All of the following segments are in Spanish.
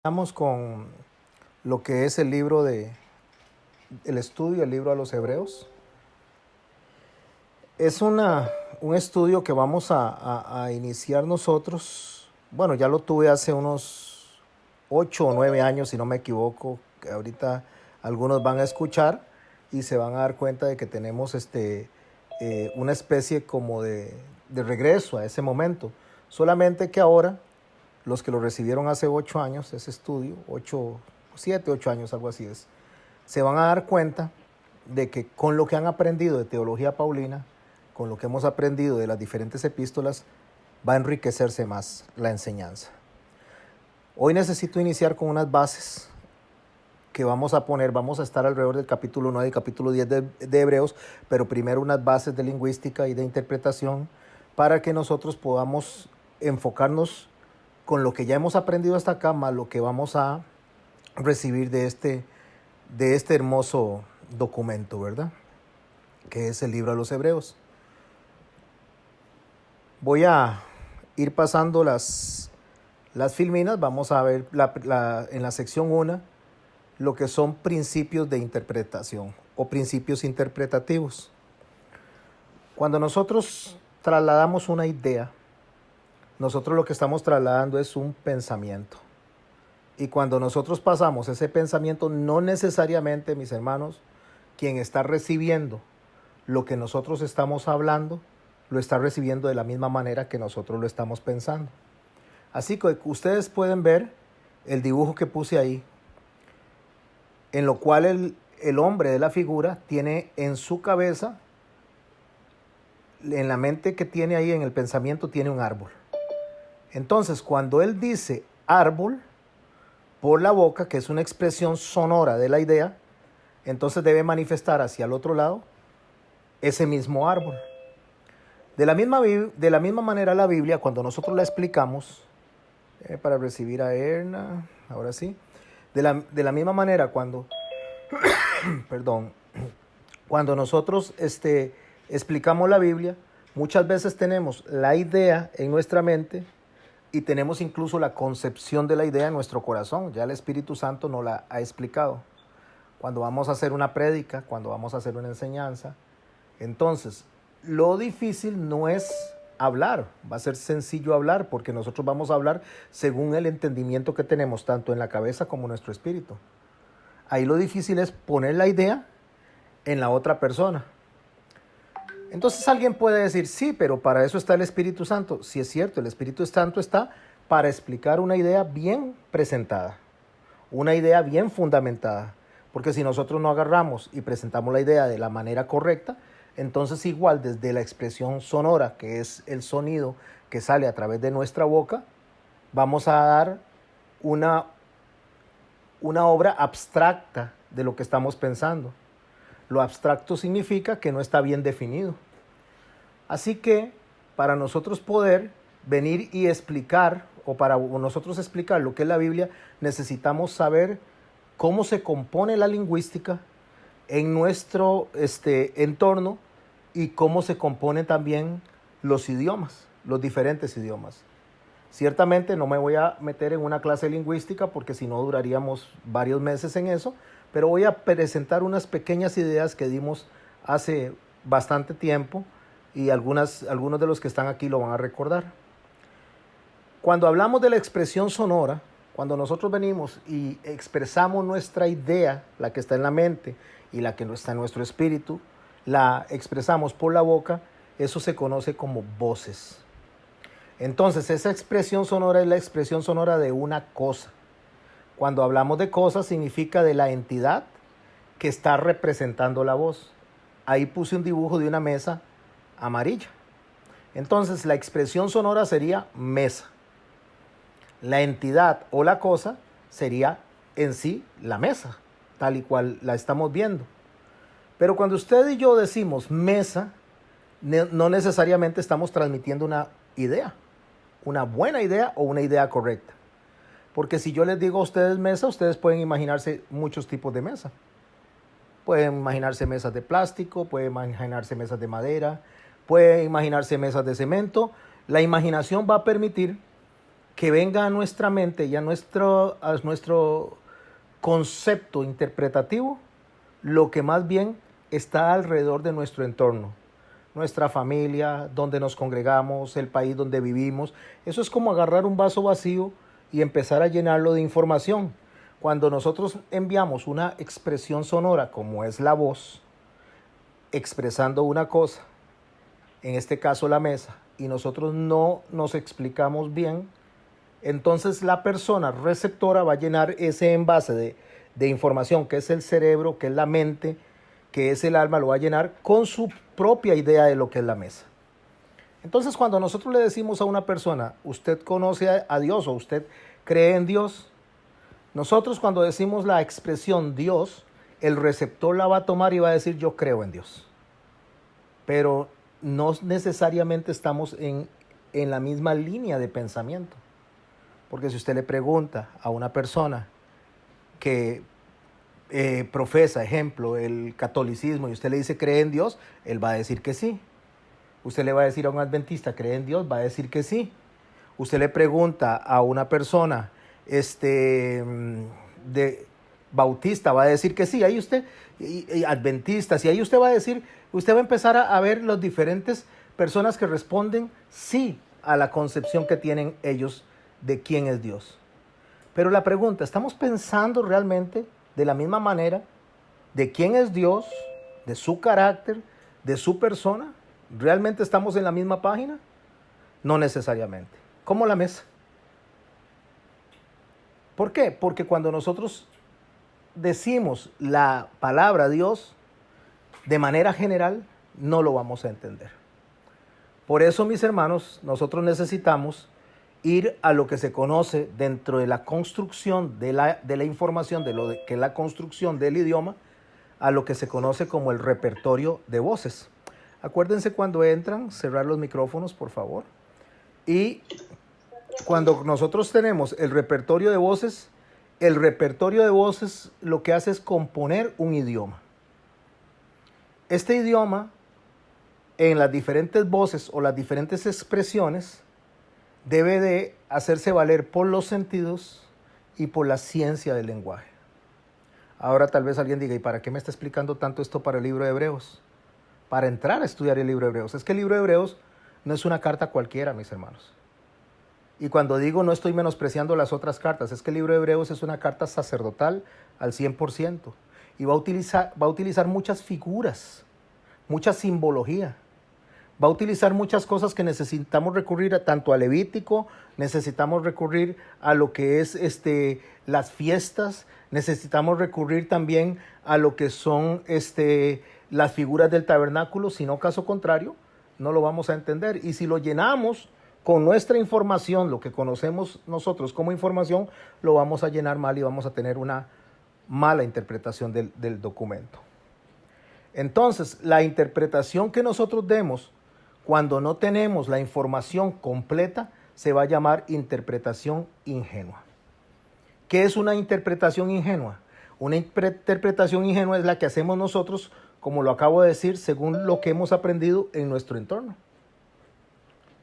Estamos con lo que es el libro el estudio, el libro a los Hebreos. Es un estudio que vamos a iniciar nosotros. Bueno, ya lo tuve hace unos 8 o 9 años, si no me equivoco, que ahorita algunos van a escuchar y se van a dar cuenta de que tenemos una especie como de regreso a ese momento. Solamente que ahora los que lo recibieron hace 8 años, ese estudio, 7, 8 años, algo así es, se van a dar cuenta de que con lo que han aprendido de teología paulina, con lo que hemos aprendido de las diferentes epístolas, va a enriquecerse más la enseñanza. Hoy necesito iniciar con unas bases que vamos a estar alrededor del capítulo 9 y capítulo 10 de Hebreos, pero primero unas bases de lingüística y de interpretación para que nosotros podamos enfocarnos con lo que ya hemos aprendido hasta acá, más lo que vamos a recibir de este hermoso documento, ¿verdad? Que es el libro de los Hebreos. Voy a ir pasando las filminas. Vamos a ver en la sección 1 lo que son principios de interpretación o principios interpretativos. Cuando nosotros trasladamos una idea, nosotros lo que estamos trasladando es un pensamiento. Y cuando nosotros pasamos ese pensamiento, no necesariamente, mis hermanos, quien está recibiendo lo que nosotros estamos hablando, lo está recibiendo de la misma manera que nosotros lo estamos pensando. Así que ustedes pueden ver el dibujo que puse ahí, en lo cual el hombre de la figura tiene en su cabeza, en la mente que tiene ahí, en el pensamiento, tiene un árbol. Entonces, cuando él dice árbol por la boca, que es una expresión sonora de la idea, entonces debe manifestar hacia el otro lado ese mismo árbol. De la misma manera la Biblia, cuando nosotros la explicamos, para recibir a Erna, ahora sí, de la misma manera cuando nosotros explicamos la Biblia, muchas veces tenemos la idea en nuestra mente y tenemos incluso la concepción de la idea en nuestro corazón. Ya el Espíritu Santo nos la ha explicado. Cuando vamos a hacer una prédica, cuando vamos a hacer una enseñanza, entonces lo difícil no es hablar, va a ser sencillo hablar, porque nosotros vamos a hablar según el entendimiento que tenemos tanto en la cabeza como en nuestro espíritu. Ahí lo difícil es poner la idea en la otra persona. Entonces alguien puede decir, sí, pero para eso está el Espíritu Santo. Sí, es cierto, el Espíritu Santo está para explicar una idea bien presentada, una idea bien fundamentada. Porque si nosotros no agarramos y presentamos la idea de la manera correcta, entonces igual desde la expresión sonora, que es el sonido que sale a través de nuestra boca, vamos a dar una obra abstracta de lo que estamos pensando. Lo abstracto significa que no está bien definido. Así que para nosotros poder venir y explicar, o para nosotros explicar lo que es la Biblia, necesitamos saber cómo se compone la lingüística en nuestro entorno y cómo se componen también los idiomas, los diferentes idiomas. Ciertamente no me voy a meter en una clase lingüística porque si no duraríamos varios meses en eso, pero voy a presentar unas pequeñas ideas que dimos hace bastante tiempo y algunos de los que están aquí lo van a recordar. Cuando hablamos de la expresión sonora, cuando nosotros venimos y expresamos nuestra idea, la que está en la mente y la que no está en nuestro espíritu, la expresamos por la boca, eso se conoce como voces. Entonces, esa expresión sonora es la expresión sonora de una cosa. Cuando hablamos de cosas, significa de la entidad que está representando la voz. Ahí puse un dibujo de una mesa amarilla. Entonces, la expresión sonora sería mesa. La entidad o la cosa sería en sí la mesa, tal y cual la estamos viendo. Pero cuando usted y yo decimos mesa, no necesariamente estamos transmitiendo una idea, una buena idea o una idea correcta. Porque si yo les digo a ustedes mesa, ustedes pueden imaginarse muchos tipos de mesa. Pueden imaginarse mesas de plástico, pueden imaginarse mesas de madera, pueden imaginarse mesas de cemento. La imaginación va a permitir que venga a nuestra mente y a nuestro concepto interpretativo lo que más bien está alrededor de nuestro entorno, nuestra familia, donde nos congregamos, el país donde vivimos. Eso es como agarrar un vaso vacío y empezar a llenarlo de información. Cuando nosotros enviamos una expresión sonora, como es la voz, expresando una cosa, en este caso la mesa, y nosotros no nos explicamos bien, entonces la persona receptora va a llenar ese envase de información, que es el cerebro, que es la mente, que es el alma, lo va a llenar con su propia idea de lo que es la mesa. Entonces, cuando nosotros le decimos a una persona, usted conoce a Dios o usted cree en Dios, nosotros cuando decimos la expresión Dios, el receptor la va a tomar y va a decir yo creo en Dios. Pero no necesariamente estamos en la misma línea de pensamiento. Porque si usted le pregunta a una persona que profesa, ejemplo, el catolicismo y usted le dice cree en Dios, él va a decir que sí. Usted le va a decir a un adventista cree en Dios, va a decir que sí. Usted le pregunta a una persona de bautista, va a decir que sí. Ahí usted, y adventistas, y ahí usted va a decir, usted va a empezar a ver las diferentes personas que responden sí a la concepción que tienen ellos de quién es Dios. Pero la pregunta, ¿estamos pensando realmente de la misma manera de quién es Dios, de su carácter, de su persona? ¿Realmente estamos en la misma página? No necesariamente. Como la mesa. ¿Por qué? Porque cuando nosotros decimos la palabra Dios de manera general, no lo vamos a entender. Por eso, mis hermanos, nosotros necesitamos ir a lo que se conoce dentro de la construcción de la información, que es la construcción del idioma, a lo que se conoce como el repertorio de voces. Acuérdense cuando entran, cerrar los micrófonos, por favor. Y cuando nosotros tenemos el repertorio de voces lo que hace es componer un idioma. Este idioma, en las diferentes voces o las diferentes expresiones, debe de hacerse valer por los sentidos y por la ciencia del lenguaje. Ahora tal vez alguien diga, ¿y para qué me está explicando tanto esto para el libro de Hebreos? Para entrar a estudiar el libro de Hebreos. Es que el libro de Hebreos no es una carta cualquiera, mis hermanos. Y cuando digo no estoy menospreciando las otras cartas, es que el libro de Hebreos es una carta sacerdotal al 100%. Y va a utilizar muchas figuras, mucha simbología. Va a utilizar muchas cosas que necesitamos recurrir tanto a Levítico, necesitamos recurrir a lo que es las fiestas, necesitamos recurrir también a lo que son las figuras del tabernáculo, si no caso contrario, no lo vamos a entender. Y si lo llenamos con nuestra información, lo que conocemos nosotros como información, lo vamos a llenar mal y vamos a tener una mala interpretación del documento. Entonces, la interpretación que nosotros demos cuando no tenemos la información completa, se va a llamar interpretación ingenua. ¿Qué es una interpretación ingenua? Una interpretación ingenua es la que hacemos nosotros, como lo acabo de decir, según lo que hemos aprendido en nuestro entorno.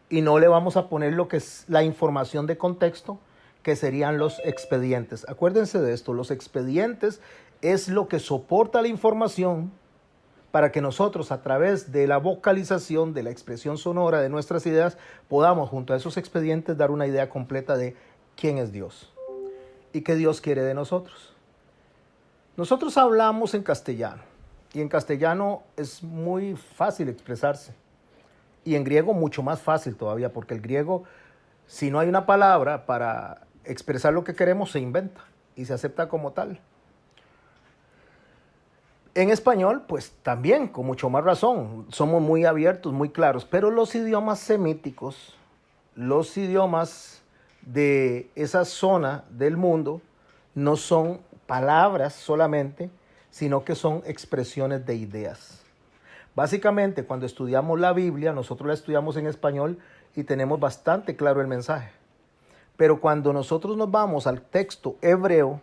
Y no le vamos a poner lo que es la información de contexto, que serían los expedientes. Acuérdense de esto, los expedientes es lo que soporta la información para que nosotros, a través de la vocalización, de la expresión sonora de nuestras ideas, podamos, junto a esos expedientes, dar una idea completa de quién es Dios y qué Dios quiere de nosotros. Nosotros hablamos en castellano, y en castellano es muy fácil expresarse, y en griego mucho más fácil todavía, porque el griego, si no hay una palabra para expresar lo que queremos, se inventa y se acepta como tal. En español, pues también, con mucho más razón, somos muy abiertos, muy claros, pero los idiomas semíticos, los idiomas de esa zona del mundo, no son palabras solamente, sino que son expresiones de ideas. Básicamente, cuando estudiamos la Biblia, nosotros la estudiamos en español y tenemos bastante claro el mensaje. Pero cuando nosotros nos vamos al texto hebreo,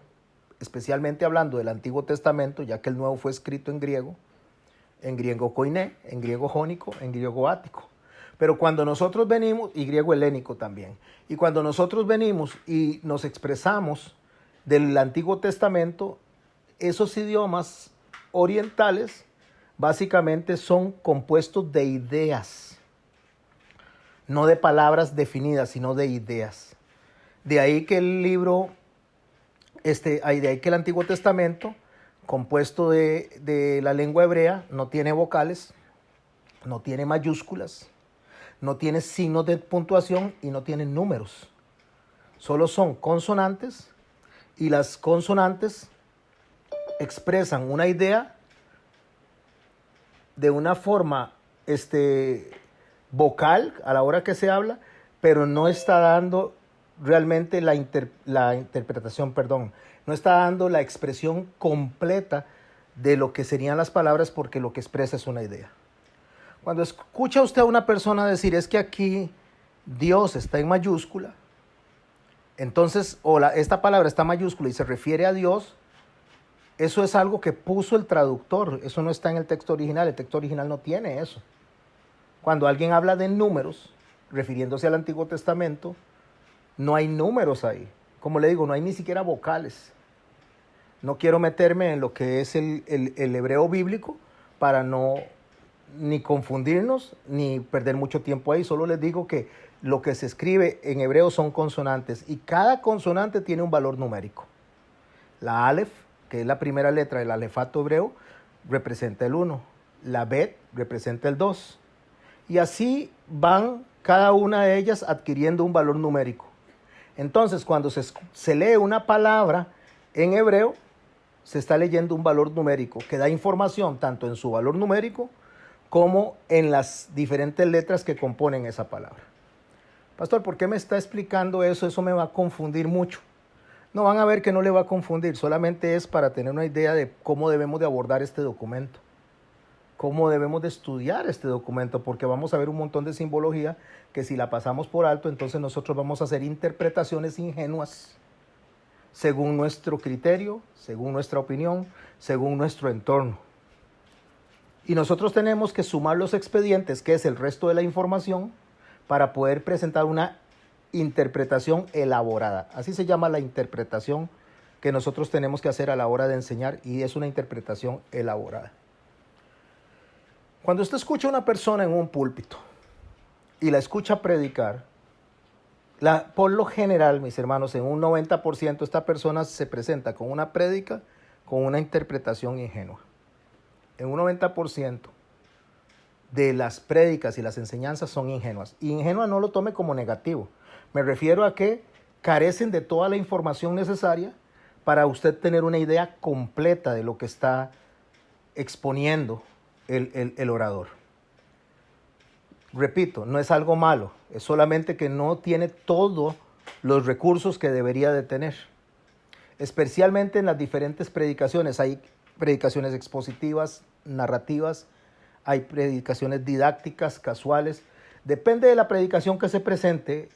especialmente hablando del Antiguo Testamento, ya que el Nuevo fue escrito en griego koiné, en griego jónico, en griego ático. Pero cuando nosotros venimos, y griego helénico también, y cuando nosotros venimos y nos expresamos del Antiguo Testamento, esos idiomas orientales básicamente son compuestos de ideas, no de palabras definidas, sino de ideas. De ahí que el libro, de ahí que el Antiguo Testamento, compuesto de la lengua hebrea, no tiene vocales, no tiene mayúsculas, no tiene signos de puntuación y no tiene números. Solo son consonantes y las consonantes expresan una idea de una forma vocal a la hora que se habla, pero no está dando realmente la interpretación, no está dando la expresión completa de lo que serían las palabras, porque lo que expresa es una idea. Cuando escucha usted a una persona decir es que aquí Dios está en mayúscula, entonces, esta palabra está en mayúscula y se refiere a Dios, eso es algo que puso el traductor, eso no está en el texto original no tiene eso. Cuando alguien habla de números, refiriéndose al Antiguo Testamento, no hay números ahí. Como le digo, no hay ni siquiera vocales. No quiero meterme en lo que es el hebreo bíblico para no ni confundirnos ni perder mucho tiempo ahí. Solo les digo que lo que se escribe en hebreo son consonantes y cada consonante tiene un valor numérico. La Aleph, que es la primera letra del alefato hebreo, representa el 1. La Bet representa el 2. Y así van cada una de ellas adquiriendo un valor numérico. Entonces, cuando se lee una palabra en hebreo, se está leyendo un valor numérico que da información tanto en su valor numérico como en las diferentes letras que componen esa palabra. Pastor, ¿por qué me está explicando eso? Eso me va a confundir mucho. No, van a ver que no le va a confundir, solamente es para tener una idea de cómo debemos de abordar este documento, cómo debemos de estudiar este documento, porque vamos a ver un montón de simbología que si la pasamos por alto, entonces nosotros vamos a hacer interpretaciones ingenuas según nuestro criterio, según nuestra opinión, según nuestro entorno. Y nosotros tenemos que sumar los expedientes, que es el resto de la información, para poder presentar una interpretación elaborada. Así se llama la interpretación que nosotros tenemos que hacer a la hora de enseñar, y es una interpretación elaborada. Cuando usted escucha a una persona en un púlpito y la escucha predicar, por lo general, mis hermanos, en un 90% esta persona se presenta con una prédica, con una interpretación ingenua. En un 90% de las prédicas y las enseñanzas son ingenuas. Y ingenua no lo tome como negativo. Me refiero a que carecen de toda la información necesaria para usted tener una idea completa de lo que está exponiendo el orador. Repito, no es algo malo, es solamente que no tiene todos los recursos que debería de tener. Especialmente en las diferentes predicaciones. Hay predicaciones expositivas, narrativas, hay predicaciones didácticas, casuales. Depende de la predicación que se presente,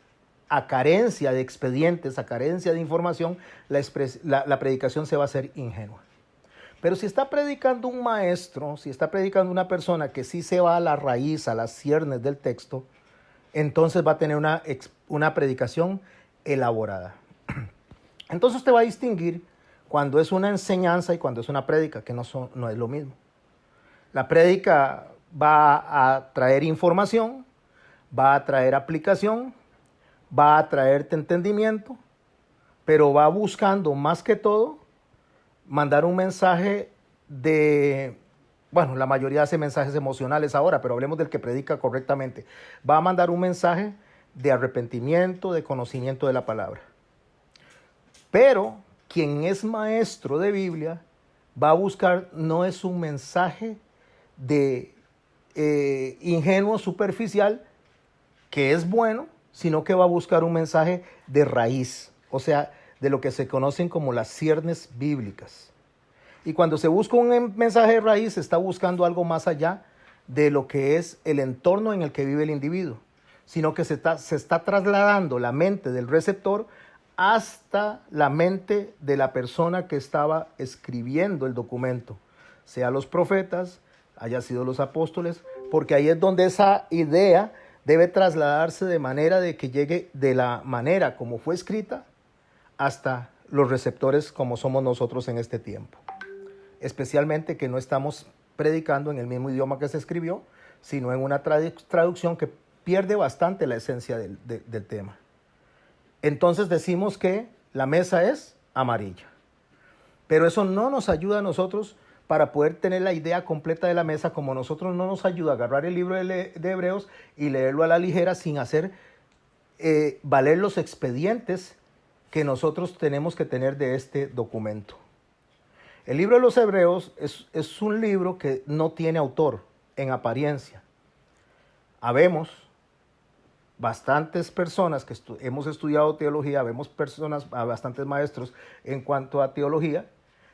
a carencia de expedientes, a carencia de información, la predicación se va a hacer ingenua. Pero si está predicando un maestro, si está predicando una persona que sí se va a la raíz, a las ciernes del texto, entonces va a tener una predicación elaborada. Entonces usted va a distinguir cuando es una enseñanza y cuando es una prédica, que no es lo mismo. La prédica va a traer información, va a traer aplicación, va a traerte entendimiento, pero va buscando más que todo mandar un mensaje la mayoría hace mensajes emocionales ahora, pero hablemos del que predica correctamente. Va a mandar un mensaje de arrepentimiento, de conocimiento de la palabra. Pero quien es maestro de Biblia va a buscar, no es un mensaje de ingenuo, superficial, que es bueno, sino que va a buscar un mensaje de raíz, o sea, de lo que se conocen como las ciernes bíblicas. Y cuando se busca un mensaje de raíz, se está buscando algo más allá de lo que es el entorno en el que vive el individuo, sino que se está trasladando la mente del receptor hasta la mente de la persona que estaba escribiendo el documento, sea los profetas, haya sido los apóstoles, porque ahí es donde esa idea debe trasladarse de manera de que llegue de la manera como fue escrita hasta los receptores como somos nosotros en este tiempo. Especialmente que no estamos predicando en el mismo idioma que se escribió, sino en una traducción que pierde bastante la esencia del tema. Entonces decimos que la mesa es amarilla. Pero eso no nos ayuda a nosotros para poder tener la idea completa de la mesa, como nosotros no nos ayuda a agarrar el libro de Hebreos y leerlo a la ligera sin hacer valer los expedientes que nosotros tenemos que tener de este documento. El libro de los Hebreos es un libro que no tiene autor en apariencia. Habemos bastantes personas que hemos estudiado teología, vemos bastantes maestros en cuanto a teología,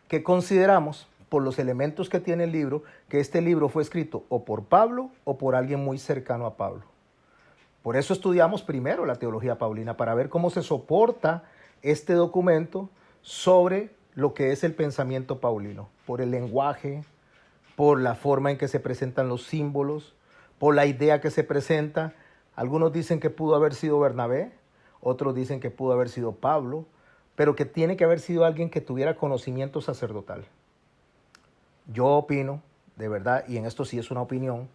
que consideramos, por los elementos que tiene el libro, que este libro fue escrito o por Pablo o por alguien muy cercano a Pablo. Por eso estudiamos primero la teología paulina, para ver cómo se soporta este documento sobre lo que es el pensamiento paulino, por el lenguaje, por la forma en que se presentan los símbolos, por la idea que se presenta. Algunos dicen que pudo haber sido Bernabé, otros dicen que pudo haber sido Pablo, pero que tiene que haber sido alguien que tuviera conocimiento sacerdotal. Yo opino, de verdad, y en esto sí es una opinión,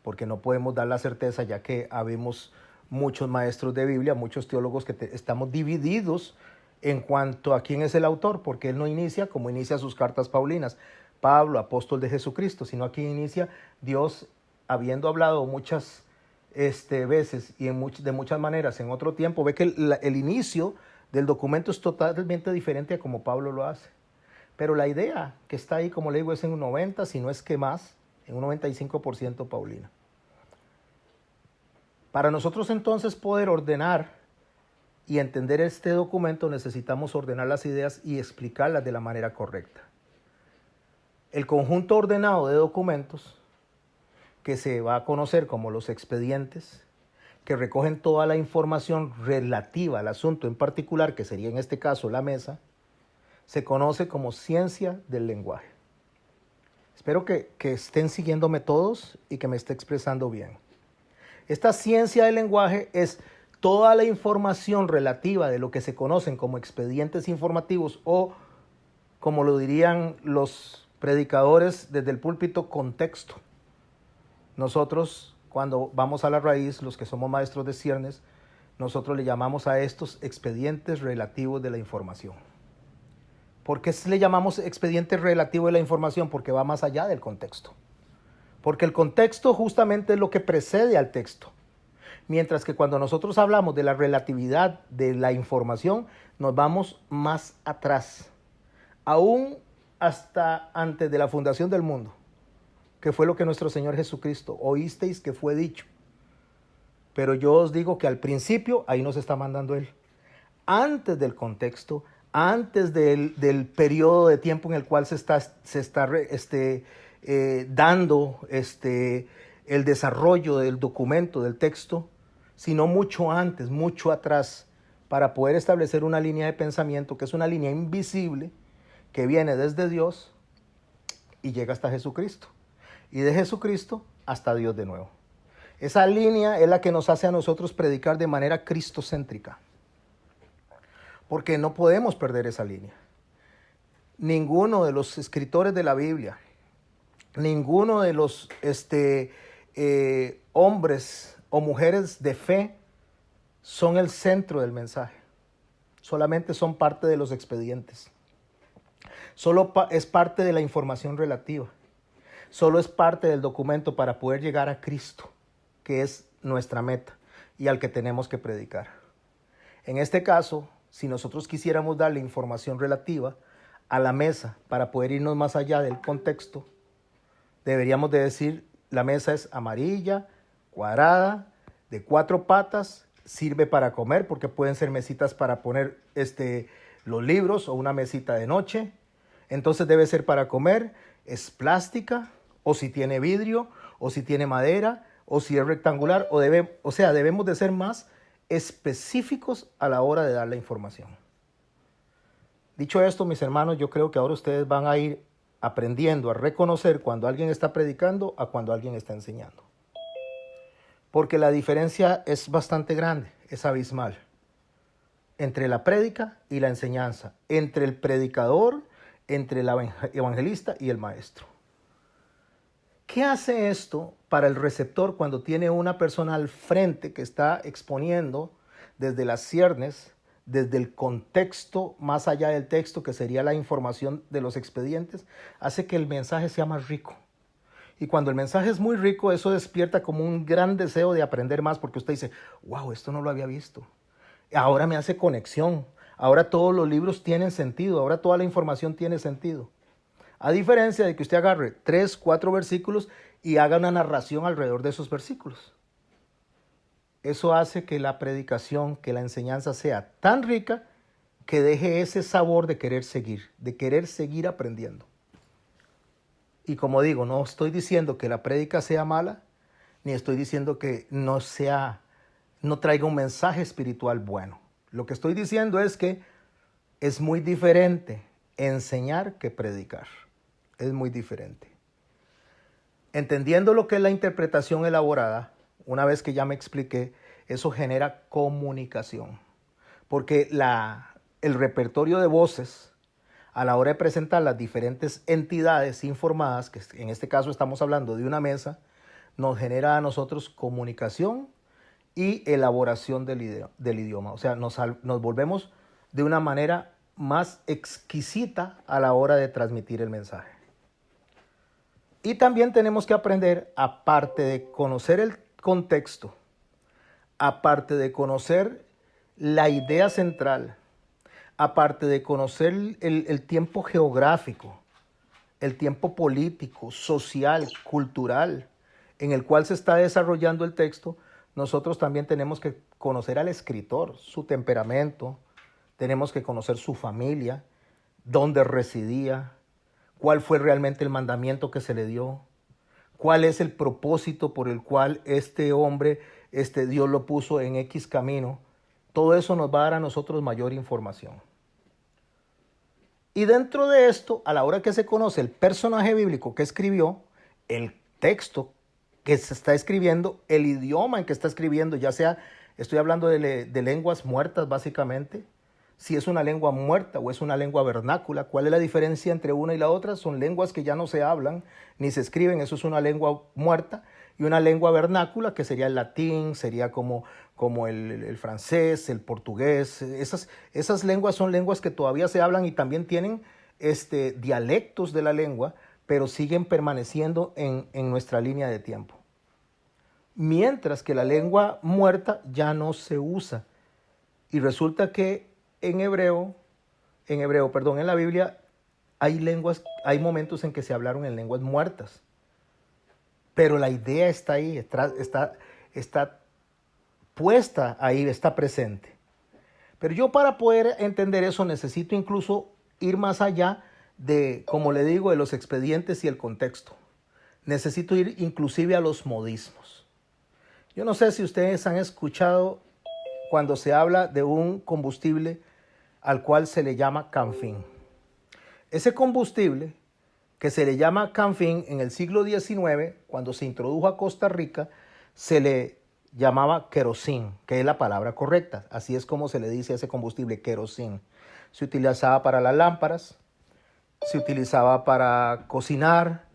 porque no podemos dar la certeza, ya que habemos muchos maestros de Biblia, muchos teólogos que estamos divididos en cuanto a quién es el autor, porque él no inicia como inicia sus cartas paulinas, Pablo, apóstol de Jesucristo, sino aquí inicia Dios, habiendo hablado muchas veces y de muchas maneras en otro tiempo. Ve que el inicio del documento es totalmente diferente a como Pablo lo hace. Pero la idea que está ahí, como le digo, es en un 90, si no es que más, en un 95% paulina. Para nosotros entonces poder ordenar y entender este documento, necesitamos ordenar las ideas y explicarlas de la manera correcta. El conjunto ordenado de documentos, que se va a conocer como los expedientes, que recogen toda la información relativa al asunto en particular, que sería en este caso la mesa, se conoce como ciencia del lenguaje. Espero que estén siguiéndome todos y que me esté expresando bien. Esta ciencia del lenguaje es toda la información relativa de lo que se conocen como expedientes informativos o, como lo dirían los predicadores desde el púlpito, contexto. Nosotros, cuando vamos a la raíz, los que somos maestros de ciernes, nosotros le llamamos a estos expedientes relativos de la información. ¿Por qué le llamamos expediente relativo de la información? Porque va más allá del contexto. Porque el contexto justamente es lo que precede al texto. Mientras que cuando nosotros hablamos de la relatividad de la información, nos vamos más atrás. Aún hasta antes de la fundación del mundo, que fue lo que nuestro Señor Jesucristo, oísteis que fue dicho. Pero yo os digo que al principio, ahí nos está mandando Él. Antes del contexto, antes del periodo de tiempo en el cual se está dando el desarrollo del documento, del texto, sino mucho antes, mucho atrás, para poder establecer una línea de pensamiento que es una línea invisible que viene desde Dios y llega hasta Jesucristo. Y de Jesucristo hasta Dios de nuevo. Esa línea es la que nos hace a nosotros predicar de manera cristocéntrica. Porque no podemos perder esa línea. Ninguno de los escritores de la Biblia, ninguno de los hombres o mujeres de fe son el centro del mensaje. Solamente son parte de los expedientes. Solo es parte de la información relativa. Solo es parte del documento para poder llegar a Cristo, que es nuestra meta y al que tenemos que predicar. En este caso, si nosotros quisiéramos darle información relativa a la mesa para poder irnos más allá del contexto, deberíamos de decir, la mesa es amarilla, cuadrada, de 4 patas, sirve para comer porque pueden ser mesitas para poner los libros o una mesita de noche. Entonces debe ser para comer, es plástica, o si tiene vidrio, o si tiene madera, o si es rectangular, debemos de ser más específicos a la hora de dar la información. Dicho esto, mis hermanos, yo creo que ahora ustedes van a ir aprendiendo a reconocer cuando alguien está predicando a cuando alguien está enseñando. porque la diferencia es bastante grande, es abismal, entre la prédica y la enseñanza, entre el predicador, entre el evangelista y el maestro. ¿Qué hace esto para el receptor cuando tiene una persona al frente que está exponiendo desde las ciernes, desde el contexto, más allá del texto, que sería la información de los expedientes? Hace que el mensaje sea más rico. Y cuando el mensaje es muy rico, eso despierta como un gran deseo de aprender más, porque usted dice, wow, esto no lo había visto. Ahora me hace conexión. Ahora todos los libros tienen sentido. Ahora toda la información tiene sentido. A diferencia de que usted agarre 3, 4 versículos y haga una narración alrededor de esos versículos. Eso hace que la predicación, que la enseñanza sea tan rica que deje ese sabor de querer seguir aprendiendo. Y como digo, no estoy diciendo que la prédica sea mala, ni estoy diciendo que no traiga un mensaje espiritual bueno. Lo que estoy diciendo es que es muy diferente enseñar que predicar. Es muy diferente. Entendiendo lo que es la interpretación elaborada, una vez que ya me expliqué, eso genera comunicación. Porque el repertorio de voces, a la hora de presentar las diferentes entidades informadas, que en este caso estamos hablando de una mesa, nos genera a nosotros comunicación y elaboración del idioma. O sea, nos volvemos de una manera más exquisita a la hora de transmitir el mensaje. Y también tenemos que aprender, aparte de conocer el contexto, aparte de conocer la idea central, aparte de conocer el tiempo geográfico, el tiempo político, social, cultural, en el cual se está desarrollando el texto, nosotros también tenemos que conocer al escritor, su temperamento, tenemos que conocer su familia, dónde residía, cuál fue realmente el mandamiento que se le dio, cuál es el propósito por el cual este hombre, Dios lo puso en X camino. Todo eso nos va a dar a nosotros mayor información. Y dentro de esto, a la hora que se conoce el personaje bíblico que escribió, el texto que se está escribiendo, el idioma en que está escribiendo, ya sea, estoy hablando de lenguas muertas básicamente, si es una lengua muerta o es una lengua vernácula, ¿cuál es la diferencia entre una y la otra? Son lenguas que ya no se hablan ni se escriben, eso es una lengua muerta, y una lengua vernácula que sería el latín, sería como el francés, el portugués. Esas lenguas son lenguas que todavía se hablan y también tienen dialectos de la lengua, pero siguen permaneciendo en nuestra línea de tiempo. Mientras que la lengua muerta ya no se usa. Y resulta que en la Biblia hay momentos en que se hablaron en lenguas muertas. Pero la idea está ahí, está puesta ahí, está presente. Pero yo, para poder entender eso, necesito incluso ir más allá de, como le digo, de los expedientes y el contexto. Necesito ir inclusive a los modismos. Yo no sé si ustedes han escuchado cuando se habla de un combustible al cual se le llama canfín. Ese combustible que se le llama canfín en el siglo XIX, cuando se introdujo a Costa Rica, se le llamaba querosín, que es la palabra correcta. Así es como se le dice a ese combustible, querosín. Se utilizaba para las lámparas, se utilizaba para cocinar,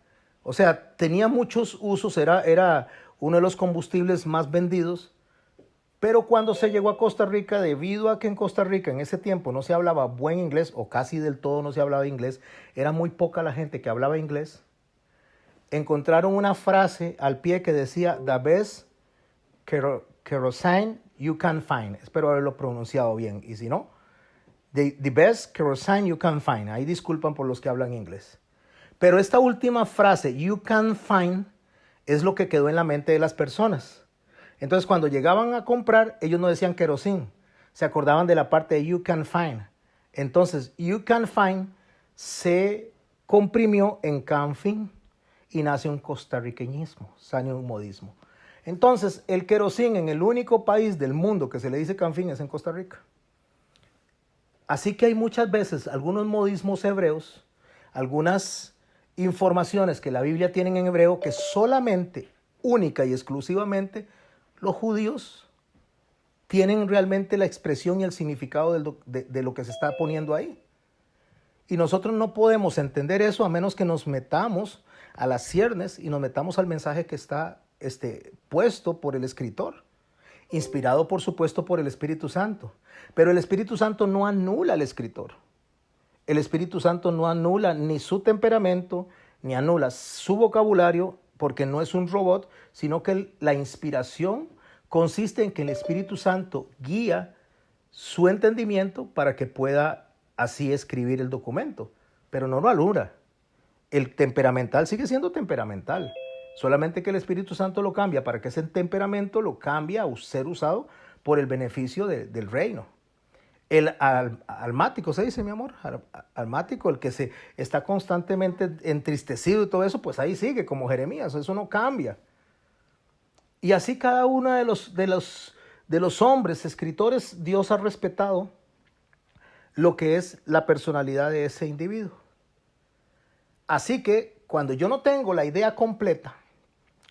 o sea, tenía muchos usos, era uno de los combustibles más vendidos. Pero cuando se llegó a Costa Rica, debido a que en Costa Rica en ese tiempo no se hablaba buen inglés, o casi del todo no se hablaba inglés, era muy poca la gente que hablaba inglés, encontraron una frase al pie que decía, the best kerosene you can find. Espero haberlo pronunciado bien, y si no, the best kerosene you can find. Ahí disculpan por los que hablan inglés. Pero esta última frase, you can find, es lo que quedó en la mente de las personas. Entonces, cuando llegaban a comprar, ellos no decían kerosene, se acordaban de la parte de you can find. Entonces, you can find se comprimió en canfín y nace un costarriqueñismo, sale un modismo. Entonces, el querosín en el único país del mundo que se le dice canfín es en Costa Rica. Así que hay muchas veces algunos modismos hebreos, algunas informaciones que la Biblia tiene en hebreo que solamente, única y exclusivamente, los judíos tienen realmente la expresión y el significado de lo que se está poniendo ahí. Y nosotros no podemos entender eso a menos que nos metamos a las ciernes y nos metamos al mensaje que está puesto por el escritor, inspirado por supuesto por el Espíritu Santo. Pero el Espíritu Santo no anula al escritor. El Espíritu Santo no anula ni su temperamento, ni anula su vocabulario, porque no es un robot, sino que la inspiración consiste en que el Espíritu Santo guía su entendimiento para que pueda así escribir el documento, pero no lo anula. El temperamental sigue siendo temperamental, solamente que el Espíritu Santo lo cambia para que ese temperamento lo cambie a ser usado por el beneficio del reino. El almático, ¿se dice, mi amor? Almático, el que se está constantemente entristecido y todo eso, pues ahí sigue, como Jeremías, eso no cambia. Y así cada uno de los hombres, escritores, Dios ha respetado lo que es la personalidad de ese individuo. Así que cuando yo no tengo la idea completa,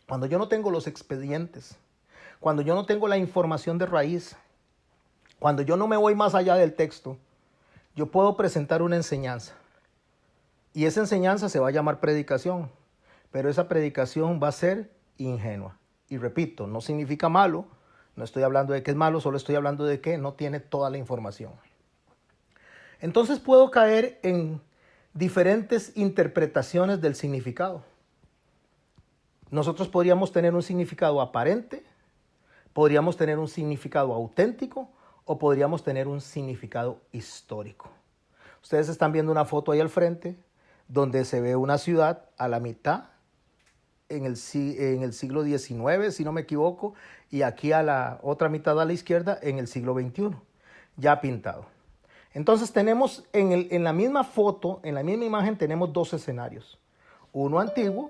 cuando yo no tengo los expedientes, cuando yo no tengo la información de raíz, cuando yo no me voy más allá del texto, yo puedo presentar una enseñanza. Y esa enseñanza se va a llamar predicación, pero esa predicación va a ser ingenua. Y repito, no significa malo, no estoy hablando de que es malo, solo estoy hablando de que no tiene toda la información. Entonces puedo caer en diferentes interpretaciones del significado. Nosotros podríamos tener un significado aparente, podríamos tener un significado auténtico o podríamos tener un significado histórico. Ustedes están viendo una foto ahí al frente donde se ve una ciudad a la mitad en el siglo XIX, si no me equivoco, y aquí a la otra mitad a la izquierda en el siglo XXI, ya pintado. Entonces tenemos en la misma foto, en la misma imagen, tenemos dos escenarios. Uno antiguo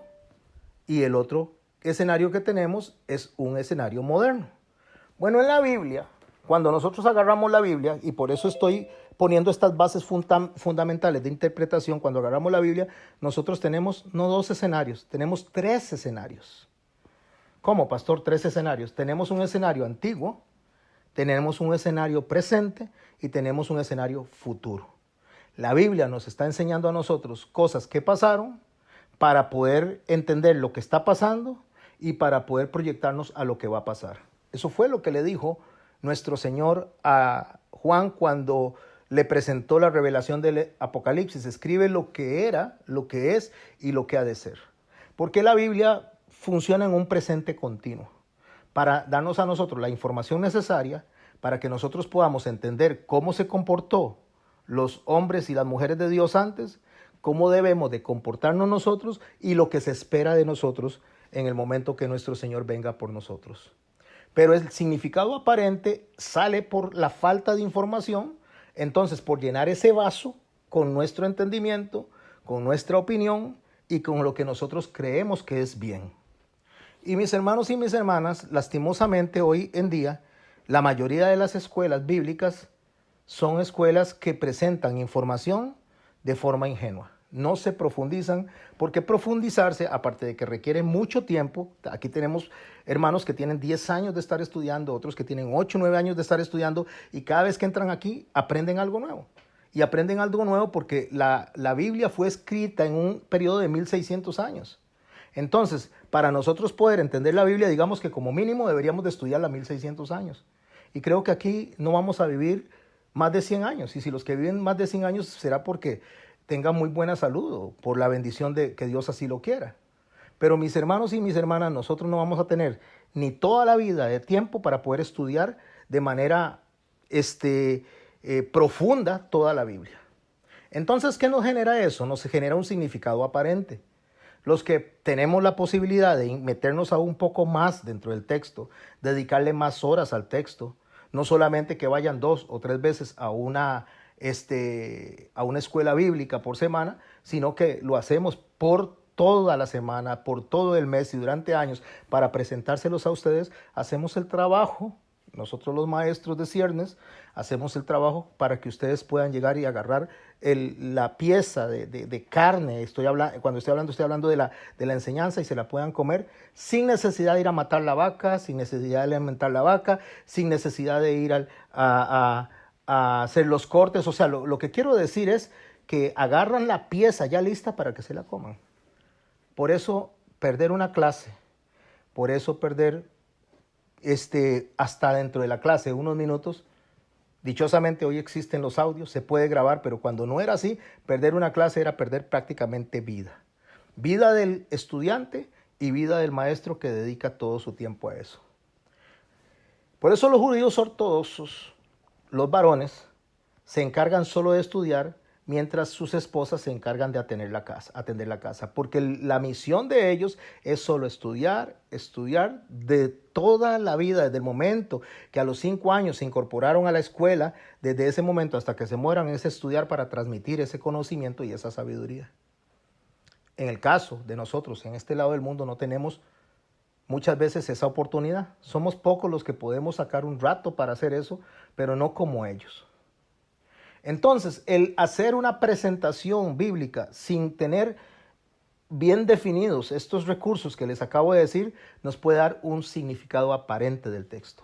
y el otro escenario que tenemos es un escenario moderno. Bueno, en la Biblia, cuando nosotros agarramos la Biblia, y por eso estoy poniendo estas bases fundamentales de interpretación, cuando agarramos la Biblia, nosotros tenemos no dos escenarios, tenemos tres escenarios. ¿Cómo, pastor? Tres escenarios. Tenemos un escenario antiguo, tenemos un escenario presente y tenemos un escenario futuro. La Biblia nos está enseñando a nosotros cosas que pasaron para poder entender lo que está pasando y para poder proyectarnos a lo que va a pasar. Eso fue lo que le dijo nuestro Señor a Juan cuando le presentó la revelación del Apocalipsis. Escribe lo que era, lo que es y lo que ha de ser. Porque la Biblia funciona en un presente continuo para darnos a nosotros la información necesaria para que nosotros podamos entender cómo se comportó los hombres y las mujeres de Dios antes, cómo debemos de comportarnos nosotros y lo que se espera de nosotros en el momento que nuestro Señor venga por nosotros. Pero el significado aparente sale por la falta de información, entonces por llenar ese vaso con nuestro entendimiento, con nuestra opinión y con lo que nosotros creemos que es bien. Y mis hermanos y mis hermanas, lastimosamente hoy en día, la mayoría de las escuelas bíblicas son escuelas que presentan información de forma ingenua. No se profundizan, porque profundizarse, aparte de que requiere mucho tiempo, aquí tenemos hermanos que tienen 10 años de estar estudiando, otros que tienen 8 o 9 años de estar estudiando, y cada vez que entran aquí aprenden algo nuevo. Y aprenden algo nuevo porque la Biblia fue escrita en un periodo de 1600 años. Entonces, para nosotros poder entender la Biblia, digamos que como mínimo deberíamos de estudiarla 1600 años. Y creo que aquí no vamos a vivir más de 100 años. Y si los que viven más de 100 años será porque tengan muy buena salud o por la bendición de que Dios así lo quiera. Pero mis hermanos y mis hermanas, nosotros no vamos a tener ni toda la vida de tiempo para poder estudiar de manera profunda toda la Biblia. Entonces, ¿qué nos genera eso? Nos genera un significado aparente. Los que tenemos la posibilidad de meternos aún un poco más dentro del texto, dedicarle más horas al texto, no solamente que vayan 2 o 3 veces a una escuela bíblica por semana, sino que lo hacemos por toda la semana, por todo el mes y durante años para presentárselos a ustedes, hacemos el trabajo Nosotros los maestros de ciernes hacemos el trabajo para que ustedes puedan llegar y agarrar la pieza de carne. Cuando estoy hablando de la enseñanza, y se la puedan comer sin necesidad de ir a matar la vaca, sin necesidad de alimentar la vaca, sin necesidad de ir a hacer los cortes. O sea, lo que quiero decir es que agarran la pieza ya lista para que se la coman. Por eso perder una clase, por eso perder hasta dentro de la clase unos minutos. Dichosamente hoy existen los audios, se puede grabar, pero cuando no era así, perder una clase era perder prácticamente vida. Vida del estudiante y vida del maestro que dedica todo su tiempo a eso. Por eso los judíos ortodoxos, los varones, se encargan solo de estudiar, mientras sus esposas se encargan de atender la casa, porque la misión de ellos es solo estudiar de toda la vida, desde el momento que a los 5 años se incorporaron a la escuela, desde ese momento hasta que se mueran, es estudiar para transmitir ese conocimiento y esa sabiduría. En el caso de nosotros, en este lado del mundo, no tenemos muchas veces esa oportunidad. Somos pocos los que podemos sacar un rato para hacer eso, pero no como ellos. Entonces, el hacer una presentación bíblica sin tener bien definidos estos recursos que les acabo de decir, nos puede dar un significado aparente del texto.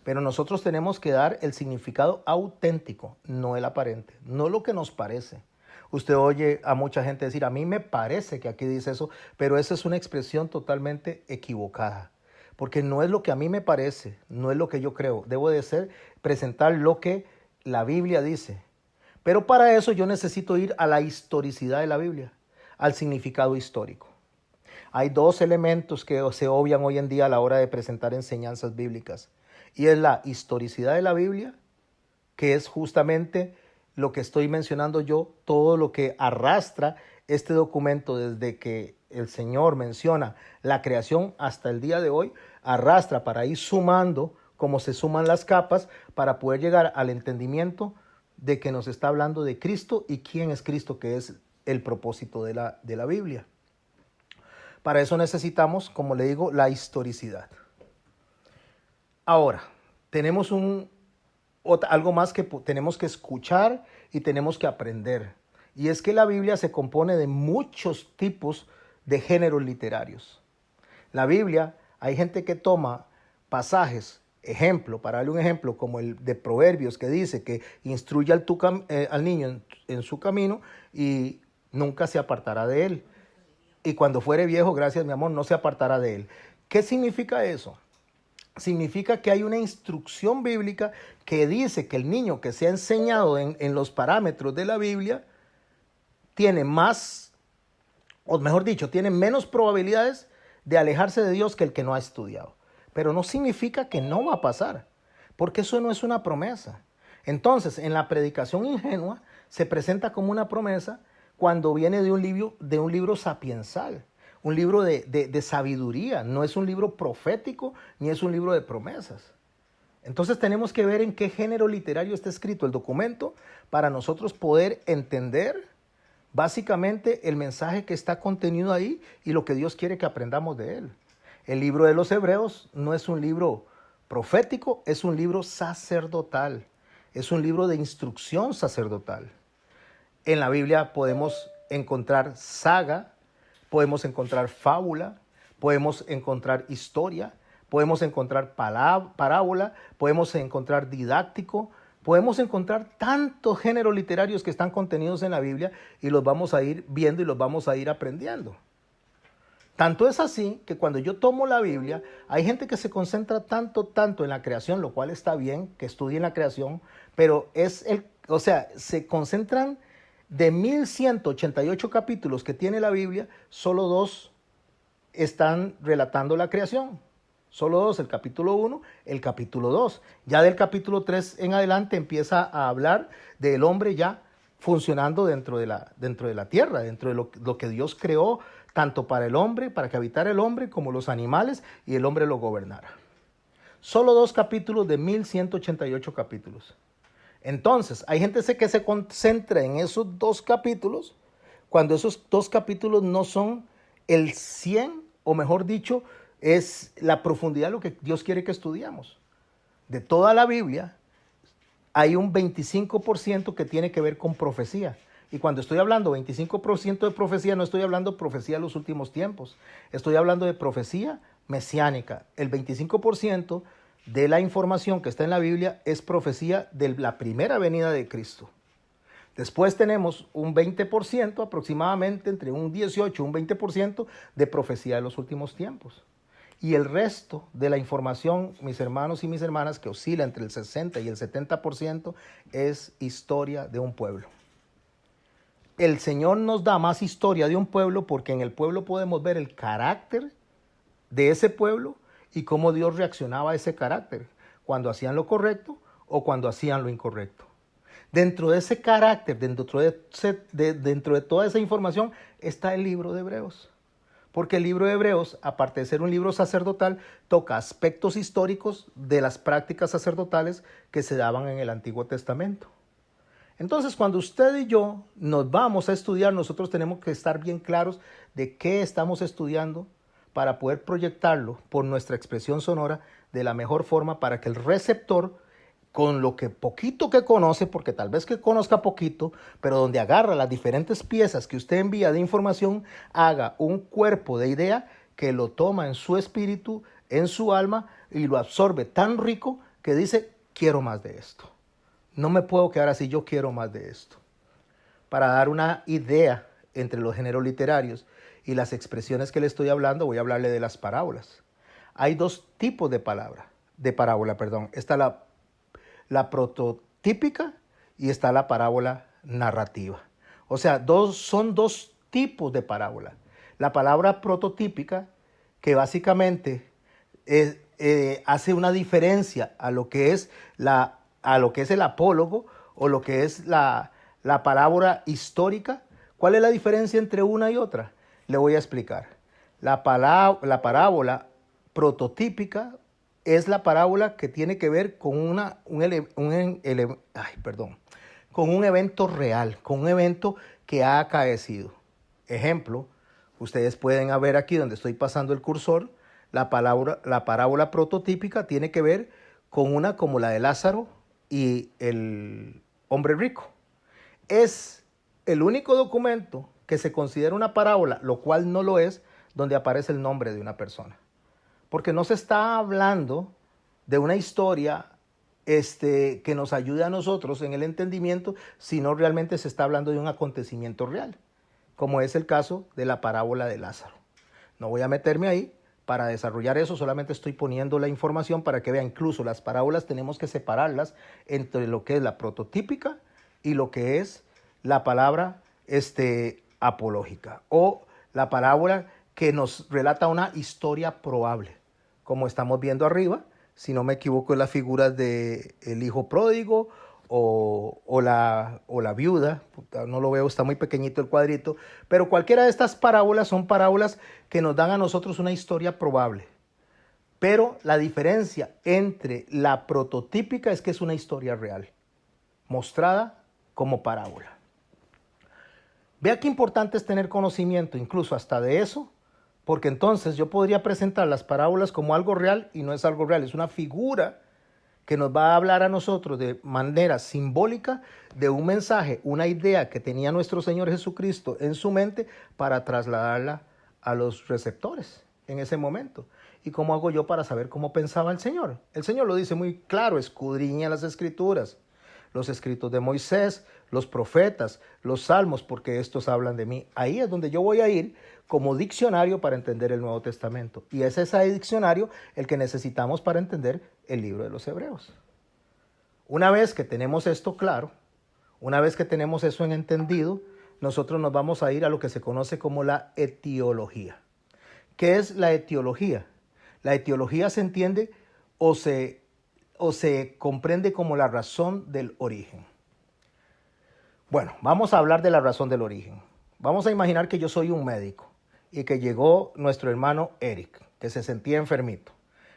Pero nosotros tenemos que dar el significado auténtico, no el aparente, no lo que nos parece. Usted oye a mucha gente decir, a mí me parece que aquí dice eso, pero esa es una expresión totalmente equivocada. Porque no es lo que a mí me parece, no es lo que yo creo. Debo de presentar lo que la Biblia dice. Pero para eso yo necesito ir a la historicidad de la Biblia, al significado histórico. Hay 2 elementos que se obvian hoy en día a la hora de presentar enseñanzas bíblicas. Y es la historicidad de la Biblia, que es justamente lo que estoy mencionando yo, todo lo que arrastra este documento desde que el Señor menciona la creación hasta el día de hoy, arrastra para ir sumando como se suman las capas para poder llegar al entendimiento de que nos está hablando de Cristo y quién es Cristo, que es el propósito de la Biblia. Para eso necesitamos, como le digo, la historicidad. Ahora, tenemos algo más que tenemos que escuchar y tenemos que aprender. Y es que la Biblia se compone de muchos tipos de géneros literarios. La Biblia, hay gente que toma pasajes, para darle un ejemplo, como el de Proverbios, que dice que instruye al niño en su camino y nunca se apartará de él. Y cuando fuere viejo, gracias mi amor, no se apartará de él. ¿Qué significa eso? Significa que hay una instrucción bíblica que dice que el niño que se ha enseñado en los parámetros de la Biblia tiene más, o mejor dicho, tiene menos probabilidades de alejarse de Dios que el que no ha estudiado. Pero no significa que no va a pasar, porque eso no es una promesa. Entonces, en la predicación ingenua se presenta como una promesa cuando viene de un libro sapiensal, un libro de sabiduría, no es un libro profético ni es un libro de promesas. Entonces tenemos que ver en qué género literario está escrito el documento para nosotros poder entender básicamente el mensaje que está contenido ahí y lo que Dios quiere que aprendamos de él. El libro de los Hebreos no es un libro profético, es un libro sacerdotal, es un libro de instrucción sacerdotal. En la Biblia podemos encontrar saga, podemos encontrar fábula, podemos encontrar historia, podemos encontrar parábola, podemos encontrar didáctico, podemos encontrar tantos géneros literarios que están contenidos en la Biblia y los vamos a ir viendo y los vamos a ir aprendiendo. Tanto es así que cuando yo tomo la Biblia, hay gente que se concentra tanto en la creación, lo cual está bien, que estudien la creación, pero se concentran de 1188 capítulos que tiene la Biblia, solo 2 están relatando la creación. Solo 2, el capítulo 1, el capítulo 2. Ya del capítulo 3 en adelante empieza a hablar del hombre ya funcionando dentro de la tierra, dentro de lo que Dios creó, tanto para el hombre, para que habitara el hombre, como los animales, y el hombre lo gobernara. Solo 2 capítulos de 1188 capítulos. Entonces, hay gente que se concentra en esos 2 capítulos, cuando esos 2 capítulos no son el 100, o mejor dicho, es la profundidad de lo que Dios quiere que estudiamos. de toda la Biblia, hay un 25% que tiene que ver con profecía. Y cuando estoy hablando 25% de profecía, no estoy hablando de profecía de los últimos tiempos. Estoy hablando de profecía mesiánica. El 25% de la información que está en la Biblia es profecía de la primera venida de Cristo. Después tenemos un 20%, aproximadamente entre un 18 y un 20% de profecía de los últimos tiempos. Y el resto de la información, mis hermanos y mis hermanas, que oscila entre el 60 y el 70%, es historia de un pueblo. El Señor nos da más historia de un pueblo porque en el pueblo podemos ver el carácter de ese pueblo y cómo Dios reaccionaba a ese carácter, cuando hacían lo correcto o cuando hacían lo incorrecto. Dentro de ese carácter, dentro de toda esa información, está el libro de Hebreos. Porque el libro de Hebreos, aparte de ser un libro sacerdotal, toca aspectos históricos de las prácticas sacerdotales que se daban en el Antiguo Testamento. Entonces, cuando usted y yo nos vamos a estudiar, nosotros tenemos que estar bien claros de qué estamos estudiando para poder proyectarlo por nuestra expresión sonora de la mejor forma para que el receptor, con lo que poquito que conoce, porque tal vez que conozca poquito, pero donde agarra las diferentes piezas que usted envía de información, haga un cuerpo de idea que lo toma en su espíritu, en su alma, y lo absorbe tan rico que dice, quiero más de esto. No me puedo quedar así, yo quiero más de esto. Para dar una idea entre los géneros literarios y las expresiones que le estoy hablando, voy a hablarle de las parábolas. Hay dos tipos de parábola. Está la prototípica y está la parábola narrativa. O sea, son dos tipos de parábola. La palabra prototípica, que básicamente hace una diferencia a lo que es el apólogo o lo que es la parábola histórica. ¿Cuál es la diferencia entre una y otra? Le voy a explicar. La parábola prototípica es la parábola que tiene que ver con con un evento real, con un evento que ha acaecido. Ejemplo, ustedes pueden ver aquí donde estoy pasando el cursor, la parábola prototípica tiene que ver con una como la de Lázaro y el hombre rico. Es el único documento que se considera una parábola, lo cual no lo es, donde aparece el nombre de una persona. Porque no se está hablando de una historia que nos ayude a nosotros en el entendimiento, sino realmente se está hablando de un acontecimiento real, como es el caso de la parábola de Lázaro. No voy a meterme ahí para desarrollar eso, solamente estoy poniendo la información para que vean. Incluso las parábolas tenemos que separarlas entre lo que es la prototípica y lo que es la palabra apológica o la parábola que nos relata una historia probable. Como estamos viendo arriba, si no me equivoco, es la figura del hijo pródigo o la viuda. No lo veo, está muy pequeñito el cuadrito. Pero cualquiera de estas parábolas son parábolas que nos dan a nosotros una historia probable. Pero la diferencia entre la prototípica es que es una historia real, mostrada como parábola. Vea qué importante es tener conocimiento, incluso hasta de eso, porque entonces yo podría presentar las parábolas como algo real y no es algo real, es una figura que nos va a hablar a nosotros de manera simbólica de un mensaje, una idea que tenía nuestro Señor Jesucristo en su mente para trasladarla a los receptores en ese momento. ¿Y cómo hago yo para saber cómo pensaba el Señor? El Señor lo dice muy claro, escudriña las Escrituras, los escritos de Moisés, los profetas, los salmos, porque estos hablan de mí. Ahí es donde yo voy a ir como diccionario para entender el Nuevo Testamento. Y es ese diccionario el que necesitamos para entender el libro de los Hebreos. Una vez que tenemos esto claro, una vez que tenemos eso en entendido, nosotros nos vamos a ir a lo que se conoce como la etiología. ¿Qué es la etiología? La etiología se entiende o se comprende como la razón del origen. Bueno, vamos a hablar de la razón del origen. Vamos a imaginar que yo soy un médico y que llegó nuestro hermano Eric, que se sentía enfermito.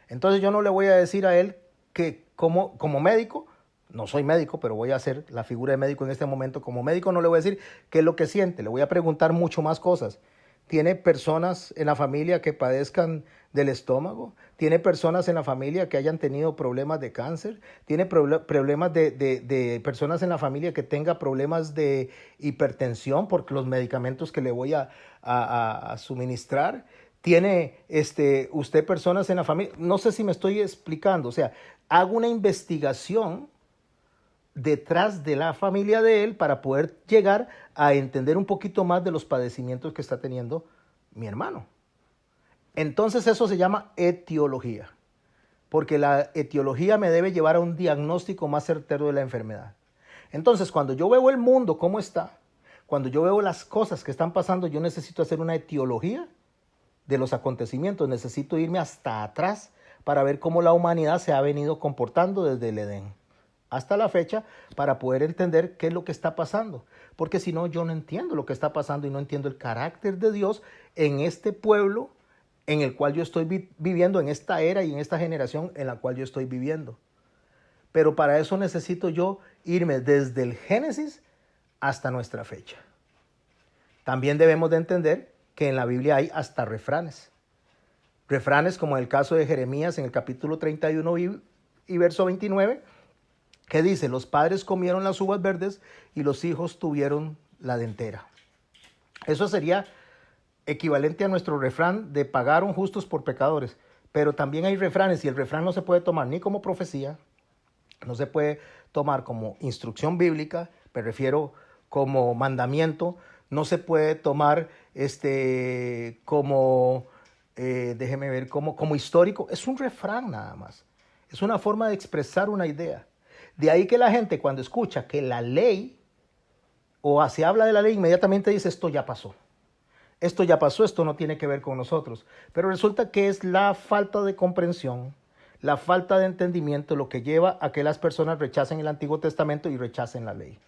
Entonces yo no le voy a decir a él que como médico, no soy médico, pero voy a hacer la figura de médico en este momento, como médico no le voy a decir qué es lo que siente, le voy a preguntar mucho más cosas. tiene personas en la familia que padezcan del estómago, tiene personas en la familia que hayan tenido problemas de cáncer, tiene problemas de personas en la familia que tenga problemas de hipertensión por los medicamentos que le voy a suministrar. Tiene usted personas en la familia, no sé si me estoy explicando, o sea, hago una investigación detrás de la familia de él para poder llegar a entender un poquito más de los padecimientos que está teniendo mi hermano. Entonces eso se llama etiología, porque la etiología me debe llevar a un diagnóstico más certero de la enfermedad. Entonces, cuando yo veo el mundo cómo está, cuando yo veo las cosas que están pasando, yo necesito hacer una etiología de los acontecimientos, necesito irme hasta atrás para ver cómo la humanidad se ha venido comportando desde el Edén hasta la fecha para poder entender qué es lo que está pasando. Porque si no, yo no entiendo lo que está pasando y no entiendo el carácter de Dios en este pueblo en el cual yo estoy viviendo, en esta era y en esta generación en la cual yo estoy viviendo. Pero para eso necesito yo irme desde el Génesis hasta nuestra fecha. También debemos de entender que en la Biblia hay hasta refranes. Refranes como en el caso de Jeremías en el capítulo 31 y verso 29, que dice, los padres comieron las uvas verdes y los hijos tuvieron la dentera. Eso sería equivalente a nuestro refrán de pagaron justos por pecadores. Pero también hay refranes y el refrán no se puede tomar ni como profecía, no se puede tomar como instrucción bíblica, me refiero como mandamiento, no se puede tomar como, déjeme ver, como histórico. Es un refrán nada más. Es una forma de expresar una idea. De ahí que la gente cuando escucha que la ley o se habla de la ley inmediatamente dice esto ya pasó. Esto ya pasó, esto no tiene que ver con nosotros. Pero resulta que es la falta de comprensión, la falta de entendimiento lo que lleva a que las personas rechacen el Antiguo Testamento y rechacen la ley.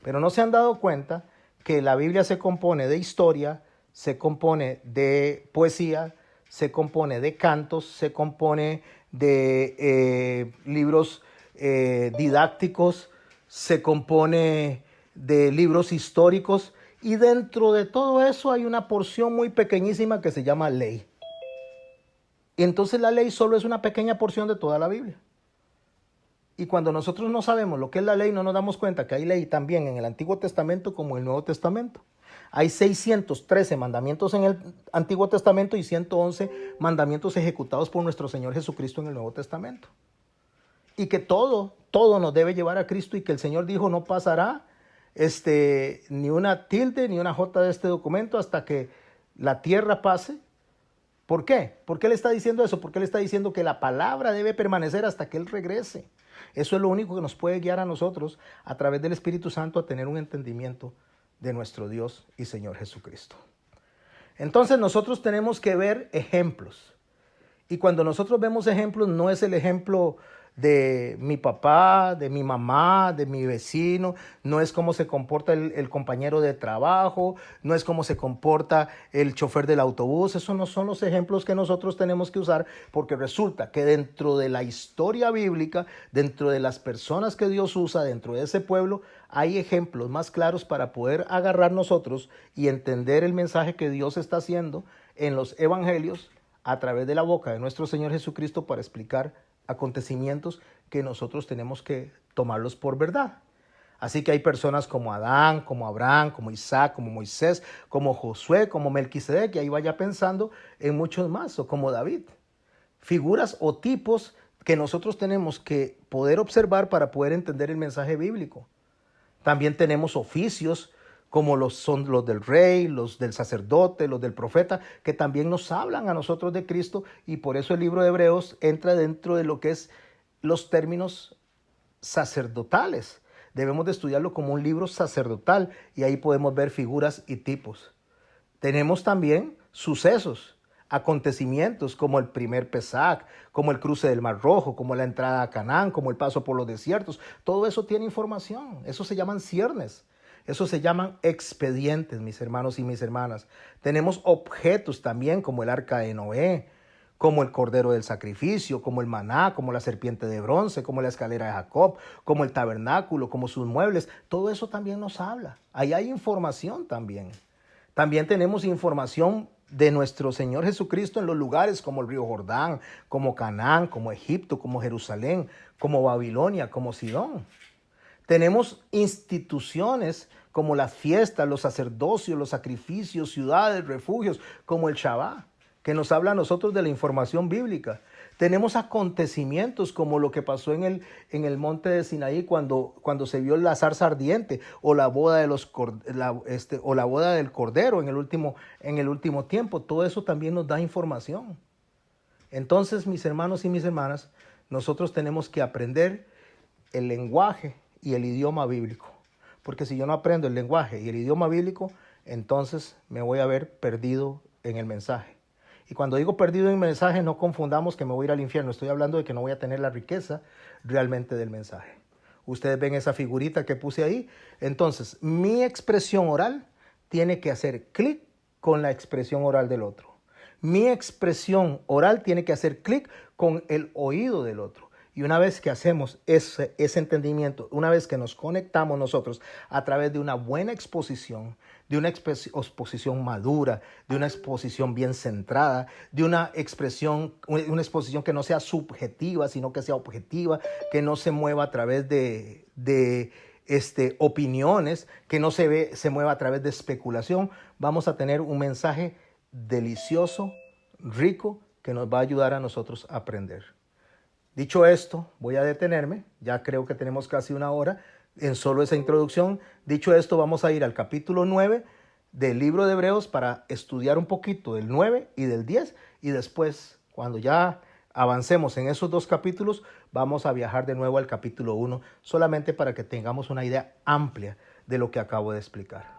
Pero no se han dado cuenta que la Biblia se compone de historia, se compone de poesía, se compone de cantos, se compone de libros didácticos, se compone de libros históricos y dentro de todo eso hay una porción muy pequeñísima que se llama ley. Y entonces la ley solo es una pequeña porción de toda la Biblia. Y cuando nosotros no sabemos lo que es la ley, no nos damos cuenta que hay ley también en el Antiguo Testamento como en el Nuevo Testamento. Hay 613 mandamientos en el Antiguo Testamento y 111 mandamientos ejecutados por nuestro Señor Jesucristo en el Nuevo Testamento. Y que todo nos debe llevar a Cristo y que el Señor dijo no pasará ni una tilde ni una jota de este documento hasta que la tierra pase. ¿Por qué? ¿Por qué le está diciendo eso? Porque él está diciendo que la palabra debe permanecer hasta que Él regrese. Eso es lo único que nos puede guiar a nosotros a través del Espíritu Santo a tener un entendimiento de nuestro Dios y Señor Jesucristo. Entonces nosotros tenemos que ver ejemplos. Y cuando nosotros vemos ejemplos, no es el ejemplo de mi papá, de mi mamá, de mi vecino, no es cómo se comporta el compañero de trabajo, no es cómo se comporta el chofer del autobús. Esos no son los ejemplos que nosotros tenemos que usar, porque resulta que dentro de la historia bíblica, dentro de las personas que Dios usa, dentro de ese pueblo, hay ejemplos más claros para poder agarrar nosotros y entender el mensaje que Dios está haciendo en los evangelios a través de la boca de nuestro Señor Jesucristo para explicar acontecimientos que nosotros tenemos que tomarlos por verdad. Así que hay personas como Adán, como Abraham, como Isaac, como Moisés, como Josué, como Melquisedec, y ahí vaya pensando en muchos más, o como David. Figuras o tipos que nosotros tenemos que poder observar para poder entender el mensaje bíblico. También tenemos oficios como son los del rey, los del sacerdote, los del profeta, que también nos hablan a nosotros de Cristo, y por eso el libro de Hebreos entra dentro de lo que es los términos sacerdotales. Debemos de estudiarlo como un libro sacerdotal y ahí podemos ver figuras y tipos. Tenemos también sucesos, acontecimientos como el primer Pesach, como el cruce del Mar Rojo, como la entrada a Canaán, como el paso por los desiertos. Todo eso tiene información, eso se llaman ciernes. Eso se llaman expedientes, mis hermanos y mis hermanas. Tenemos objetos también como el arca de Noé, como el cordero del sacrificio, como el maná, como la serpiente de bronce, como la escalera de Jacob, como el tabernáculo, como sus muebles. Todo eso también nos habla. Ahí hay información también. También tenemos información de nuestro Señor Jesucristo en los lugares como el río Jordán, como Canaán, como Egipto, como Jerusalén, como Babilonia, como Sidón. Tenemos instituciones como las fiestas, los sacerdocios, los sacrificios, ciudades, refugios, como el Shabbat, que nos habla a nosotros de la información bíblica. Tenemos acontecimientos como lo que pasó en el monte de Sinaí cuando se vio la zarza ardiente, o la boda o la boda del Cordero en el último tiempo. Todo eso también nos da información. Entonces, mis hermanos y mis hermanas, nosotros tenemos que aprender el lenguaje y el idioma bíblico. Porque si yo no aprendo el lenguaje y el idioma bíblico, entonces me voy a ver perdido en el mensaje. Y cuando digo perdido en el mensaje, no confundamos que me voy a ir al infierno. Estoy hablando de que no voy a tener la riqueza realmente del mensaje. Ustedes ven esa figurita que puse ahí. Entonces, mi expresión oral tiene que hacer clic con la expresión oral del otro. Mi expresión oral tiene que hacer clic con el oído del otro. Y una vez que hacemos ese entendimiento, una vez que nos conectamos nosotros a través de una buena exposición, de una exposición madura, de una exposición bien centrada, de una exposición que no sea subjetiva, sino que sea objetiva, que no se mueva a través de opiniones, que no se mueva a través de especulación, vamos a tener un mensaje delicioso, rico, que nos va a ayudar a nosotros a aprender. Dicho esto, voy a detenerme, ya creo que tenemos casi una hora en solo esa introducción. Dicho esto, vamos a ir al capítulo 9 del libro de Hebreos para estudiar un poquito del 9 y del 10, y después, cuando ya avancemos en esos dos capítulos, vamos a viajar de nuevo al capítulo 1, solamente para que tengamos una idea amplia de lo que acabo de explicar.